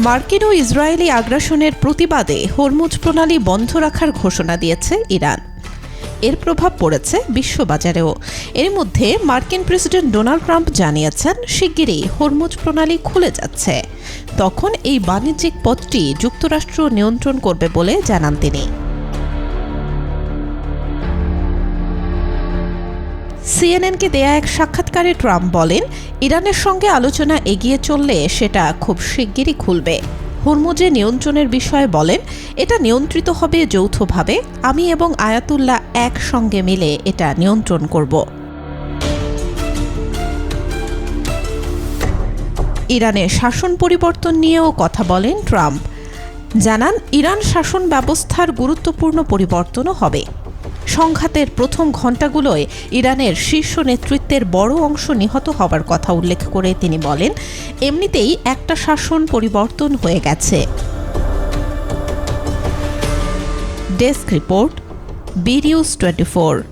মার্কিন ও ইসরায়েলি আগ্রাসনের প্রতিবাদে হরমুজ প্রণালী বন্ধ রাখার ঘোষণা দিয়েছে ইরান। এর প্রভাব পড়েছে বিশ্ববাজারেও। এর মধ্যে মার্কিন প্রেসিডেন্ট ডোনাল্ড ট্রাম্প জানিয়েছেন শিগগিরই হরমুজ প্রণালী খুলে যাচ্ছে। তখন এই বাণিজ্যিক পথটি যুক্তরাষ্ট্র নিয়ন্ত্রণ করবে বলে জানান তিনি। সিএনএনকে দেয়া এক সাক্ষাৎকারে ট্রাম্প বলেন, ইরানের সঙ্গে আলোচনা এগিয়ে চললে সেটা খুব শিগগিরই খুলবে। হরমুজে নিয়ন্ত্রণের বিষয়ে বলেন, এটা নিয়ন্ত্রিত হবে যৌথভাবে। আমি এবং আয়াতুল্লাহ একসঙ্গে মিলে এটা নিয়ন্ত্রণ করব। ইরানের শাসন পরিবর্তন নিয়েও কথা বলেন ট্রাম্প। জানান, ইরান শাসন ব্যবস্থার গুরুত্বপূর্ণ পরিবর্তনও হবে। সংঘাতের প্রথম ঘণ্টাগুলোয় ইরানের শীর্ষ নেতৃত্বের বড় অংশ নিহত হবার কথা উল্লেখ করে তিনি বলেন, এমনিতেই একটা শাসন পরিবর্তন হয়ে গেছে। Desk report, bdnews 24।